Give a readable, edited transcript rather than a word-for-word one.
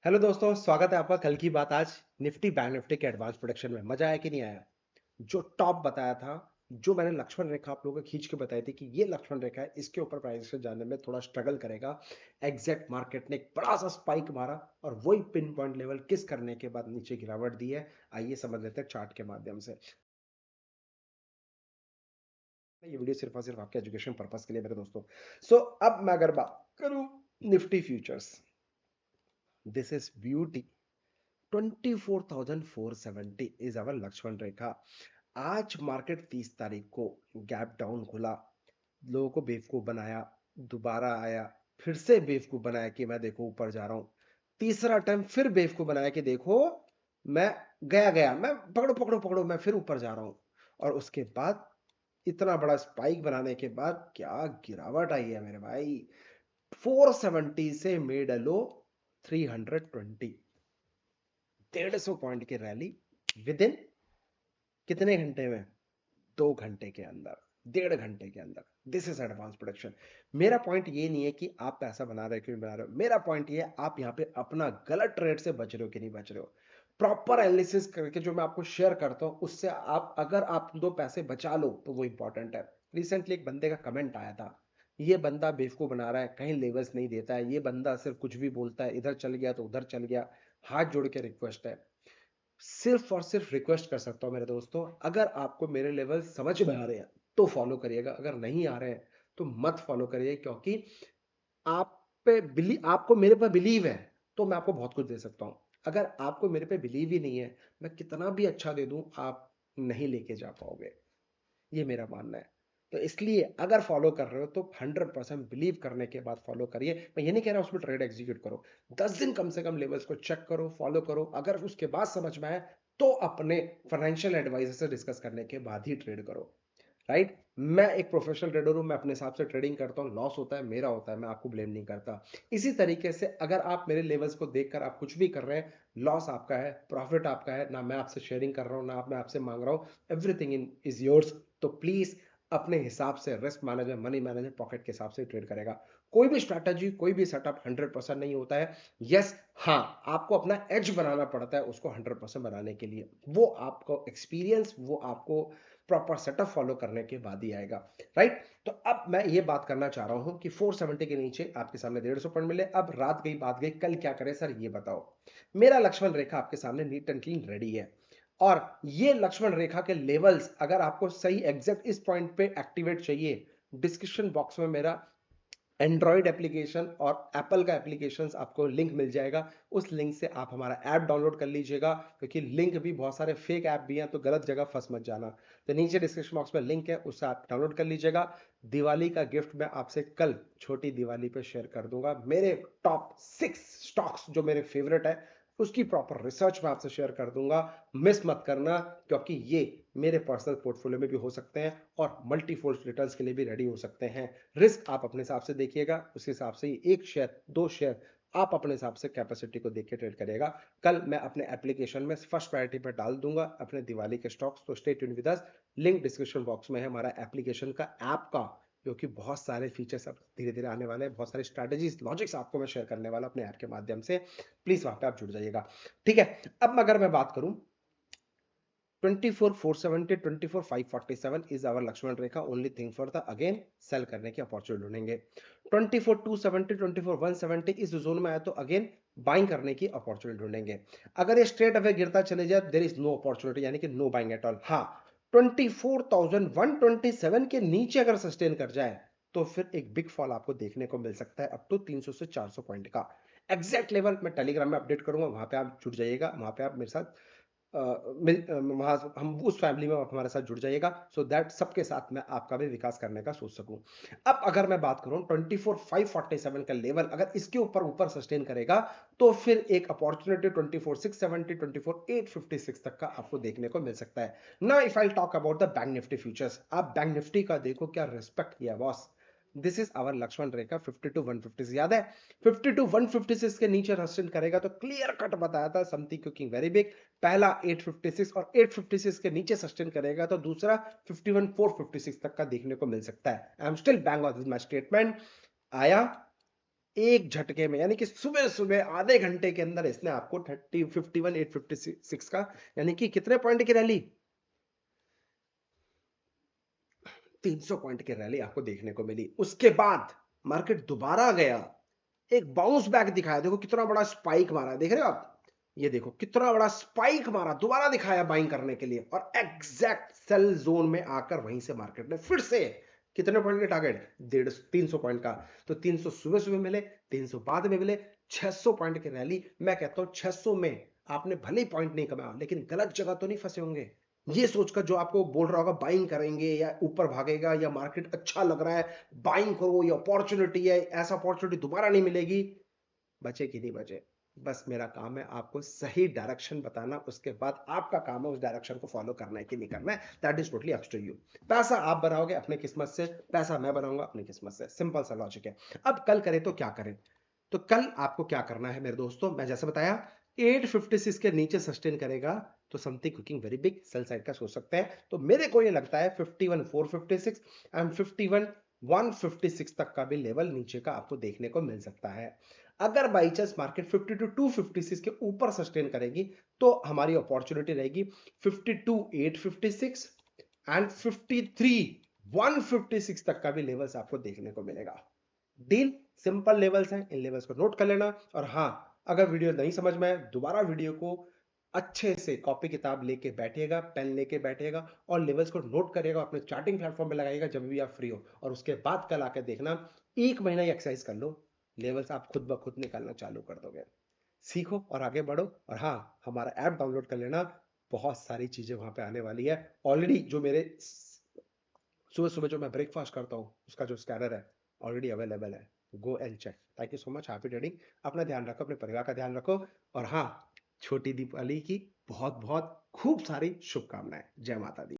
Hello दोस्तों, स्वागत है आपका कल की बात आज निफ्टी बैंक निफ्टी के एडवांस प्रोडक्शन में। मजा आया कि नहीं आया? जो टॉप बताया था, जो मैंने लक्ष्मण रेखा आप लोगों को खींच के बताई थी कि ये लक्ष्मण रेखा है, इसके ऊपर प्राइस से जाने में थोड़ा स्ट्रगल करेगा। एग्जैक्ट मार्केट ने एक बड़ा सा स्पाइक मारा और वही पिन पॉइंट लेवल किस करने के बाद नीचे गिरावट दी है। आइए समझ लेते हैं चार्ट के माध्यम से। ये वीडियो सिर्फ और सिर्फ आपके एजुकेशन पर्पस के लिए मेरे दोस्तों। अब मैं अगर बात करूं Nifty futures, this is beauty. 24,470 is our Lakshman rekha. आज मार्केट 30 तारीख को गैप डाउन खुला, लोगों को बेवकूफ बनाया, दोबारा आया, फिर से बेवकूफ बनाया कि मैं देखो ऊपर जा रहा हूं, तीसरा टाइम फिर बेवकूफ बनाया कि देखो मैं गया गया मैं पकड़ो पकड़ो पकड़ो मैं फिर ऊपर जा रहा हूं। और उसके बाद इतना बड़ा स्पाइक बनाने के बाद क्या गिरावट आई है मेरे भाई। 470 से मेड लो 320, 150 पॉइंट की रैली विद इन कितने घंटे में? 2 घंटे के अंदर, 1.5 घंटे के अंदर। This is advance production. मेरा पॉइंट ये नहीं है कि आप पैसा बना रहे हो कि नहीं बना रहे हो, मेरा पॉइंट ये है आप यहाँ पे अपना गलत ट्रेड से बच रहे हो कि नहीं बच रहे हो। प्रॉपर एनालिसिस करके जो मैं आपको शेयर करता हूं उससे आप अगर आप 2 पैसे बचा लो तो वो इंपॉर्टेंट है। रिसेंटली एक बंदे का कमेंट आया था, ये बंदा बेवकूफ बना रहा है, कहीं लेवल्स नहीं देता है, ये बंदा सिर्फ कुछ भी बोलता है, इधर चल गया तो उधर चल गया। हाथ जोड़ के रिक्वेस्ट है, सिर्फ और सिर्फ रिक्वेस्ट कर सकता हूं मेरे दोस्तों, अगर आपको मेरे लेवल समझ में आ रहे हैं तो फॉलो करिएगा, अगर नहीं आ रहे हैं तो मत फॉलो करिए। क्योंकि आप पे बिलीव, आपको मेरे पर बिलीव है तो मैं आपको बहुत कुछ दे सकता हूं। अगर आपको मेरे पे बिलीव ही नहीं है, मैं कितना भी अच्छा दे दूं आप नहीं लेके जा पाओगे। ये मेरा मानना है। तो इसलिए अगर फॉलो कर रहे हो तो 100% बिलीव करने के बाद फॉलो करिए। मैं ये नहीं कह रहा उसमें ट्रेड एग्जीक्यूट करो, 10 दिन कम से कम लेवल्स को चेक करो, फॉलो करो, अगर उसके बाद समझ में आए तो अपने फाइनेंशियल एडवाइजर से डिस्कस करने के बाद ही ट्रेड करो। राइट? मैं एक प्रोफेशनल ट्रेडर हूं, मैं अपने हिसाब से ट्रेडिंग करता हूं, लॉस होता है मेरा होता है, मैं आपको ब्लेम नहीं करता। इसी तरीके से अगर आप मेरे लेवल्स को देखकर आप कुछ भी कर रहे हैं, लॉस आपका है, प्रॉफिट आपका है, ना मैं आपसे शेयरिंग कर रहा हूं ना मैं आपसे मांग रहा हूं, एवरीथिंग इन इज योर्स। तो प्लीज अपने हिसाब से risk management, money management, pocket के हिसाब से ट्रेड करेगा। कोई भी स्ट्रैटेजी, कोई भी सेटअप 100% नहीं होता है। यस, हाँ, आपको अपना एज बनाना पड़ता है उसको 100% बनाने के लिए। वो आपको एक्सपीरियंस, वो आपको प्रॉपर सेटअप फॉलो करने के बाद ही आएगा। राइट? तो अब मैं ये बात करना चाह रहा हूं कि 470 के नीचे आपके सामने 150 पॉइंट मिले। अब रात गई बात गई, कल क्या करें सर ये बताओ। मेरा लक्ष्मण रेखा आपके सामने नीट एंड क्लीन रेडी है। और ये लक्ष्मण रेखा के लेवल्स अगर आपको सही एग्जैक्ट इस पॉइंट पे एक्टिवेट चाहिए, डिस्क्रिप्शन बॉक्स में मेरा एंड्रॉइड एप्लीकेशन और एप्पल का एप्लीकेशन आपको लिंक मिल जाएगा। उस लिंक से आप हमारा ऐप डाउनलोड कर लीजिएगा, क्योंकि लिंक भी बहुत सारे फेक ऐप भी हैं तो गलत जगह फंस मत जाना। तो नीचे डिस्क्रिप्शन बॉक्स में लिंक है, उससे आप डाउनलोड कर लीजिएगा। दिवाली का गिफ्ट मैं आपसे कल छोटी दिवाली पे शेयर कर दूंगा। मेरे टॉप 6 स्टॉक्स जो मेरे फेवरेट है उसकी प्रॉपर रिसर्च मैं आपसे शेयर कर दूंगा। मिस मत करना, क्योंकि ये मेरे पर्सनल पोर्टफोलियो में भी हो सकते हैं और मल्टीफोल्ड रिटर्न्स के लिए भी रेडी हो सकते हैं। रिस्क आप अपने हिसाब से देखिएगा, उस हिसाब से ही 1 शेयर 2 शेयर आप अपने हिसाब से कैपेसिटी को देख के ट्रेड करिएगा। कल मैं अपने एप्लीकेशन में फर्स्ट प्रायोरिटी पर डाल दूंगा अपने दिवाली के स्टॉक्स, तो stay tuned with us. Link description box में है हमारा एप्लीकेशन का, ऐप का, क्योंकि बहुत सारे फीचर्स अब धीरे धीरे आने वाले हैं, बहुत सारे स्ट्रैटेजीज लॉजिक्स आपको मैं शेयर करने वाला अपने ऐप के माध्यम से। प्लीज वहां पे आप जुड़ जाइएगा। ठीक है? अब अगर मैं बात करूं 24,470 24,547 is our Lakshman Rekha. Only thing for the again sell करने की अपॉर्चुनिटी ढूंढेंगे। 24,270 24,170 इस जोन में आया तो अगेन बाइंग करने की अपॉर्चुनिटी ढूंढेंगे। अगर ये स्ट्रेट अवे गिरता चले जाए देयर इज नो अपॉर्चुनिटी, यानी कि नो बाइंग एट ऑल। हाँ, 24,127 के नीचे अगर सस्टेन कर जाए तो फिर एक बिग फॉल आपको देखने को मिल सकता है, अप टू 300 से 400 पॉइंट का। एग्जैक्ट लेवल मैं टेलीग्राम में अपडेट करूंगा, वहां पे आप जुड़ जाइएगा, वहां पे आप मेरे साथ वहां हम उस फैमिली में आप हमारे साथ जुड़ जाइएगा, सो दैट सबके साथ मैं आपका भी विकास करने का सोच सकूं। अब अगर मैं बात करूं 24,547 का लेवल अगर इसके ऊपर ऊपर सस्टेन करेगा तो फिर एक अपॉर्चुनिटी 24,670 24,856 तक का आपको देखने को मिल सकता है ना। If I talk about the bank Nifty futures, आप बैंक निफ्टी का देखो क्या रिस्पेक्ट किया boss. This is our Lakshman Rekha 50 to 150 याद है? 50 टू 156 के नीचे सस्टेन करेगा तो क्लियर कट बताया था समथिंग कुकिंग वेरी बिग। पहला 856 और 856 के नीचे सस्टेन करेगा तो दूसरा 51,456 तक का देखने को मिल सकता है। I am still bang on with my statement. आया एक झटके में, यानी कि सुबह सुबह आधे घंटे के अंदर इसने आपको 30, 51, 856 का, यानी कि कितने पॉइंट की रैली, 300 पॉइंट की रैली आपको देखने को मिली। उसके बाद मार्केट दोबारा गया, एक बाउंस बैक दिखाया, देखो कितना बड़ा स्पाइक मारा है, देख रहे हो आप, ये देखो कितना बड़ा स्पाइक मारा, दोबारा दिखाया बाइंग करने के लिए, और एग्जैक्ट सेल जोन में आकर वहीं से मार्केट ने फिर से कितने पॉइंट के टारगेट, 300 पॉइंट का, तो 300 सुबह सुबह मिले, 300 बाद में मिले, 600 पॉइंट की रैली। मैं कहता हूं 600 में आपने भले ही पॉइंट नहीं कमाया, लेकिन गलत जगह तो नहीं फंसे होंगे, ये सोचकर जो आपको बोल रहा होगा बाइंग करेंगे या ऊपर भागेगा या मार्केट अच्छा लग रहा है बाइंग करो, ये अपॉर्चुनिटी है, ऐसा अपॉर्चुनिटी दोबारा नहीं मिलेगी, बचे कि नहीं बचे, बस मेरा काम है आपको सही डायरेक्शन बताना, उसके बाद आपका काम है उस डायरेक्शन को फॉलो करना है कि नहीं करना है, that is totally up to you. पैसा आप बनाओगे अपने किस्मत से, पैसा मैं बनाऊंगा अपनी किस्मत से, सिंपल सा लॉजिक है। अब कल करें तो क्या करें, तो कल आपको क्या करना है मेरे दोस्तों, मैं जैसे बताया 856 के नीचे सस्टेन करेगा तो something cooking very big, sell side का सोच सकते हैं, तो मेरे को ये लगता है 51,456 एंड 51,156 तक का भी लेवल नीचे का आपको देखने को मिल सकता है। अगर बाई चांस मार्केट 52,256 के ऊपर सस्टेन करेगी तो हमारी अपॉर्चुनिटी रहेगी 52,856 एंड 53,156 तक का भी लेवल्स आपको देखने को मिलेगा। डील सिंपल लेवल्स हैं, इन लेवल्स को नोट कर लेना, और हाँ, अगर वीडियो नहीं समझ में आए दोबारा वीडियो को अच्छे से कॉपी किताब लेके बैठिएगा, पेन लेके बैठिएगा और लेवल्स को नोट करिएगा, अपने चार्टिंग प्लेटफॉर्म पे लगाइएगा जब भी आप फ्री हो, और उसके बाद कल आकर देखना, एक महीना ही एक्सरसाइज कर लो, लेवल्स आप खुद ब खुद निकालना चालू कर दोगे। सीखो और आगे बढ़ो, और हाँ, हमारा ऐप डाउनलोड कर लेना, बहुत सारी चीजें वहां पे आने वाली है। ऑलरेडी जो मेरे सुबह सुबह जो मैं ब्रेकफास्ट करता हूँ उसका जो स्कैनर है ऑलरेडी अवेलेबल है, go and check. Thank you so much, happy trading. अपना ध्यान रखो, अपने परिवार का ध्यान रखो, और हाँ, छोटी दीपावली की बहुत बहुत खूब सारी शुभकामनाएं। जय माता दी।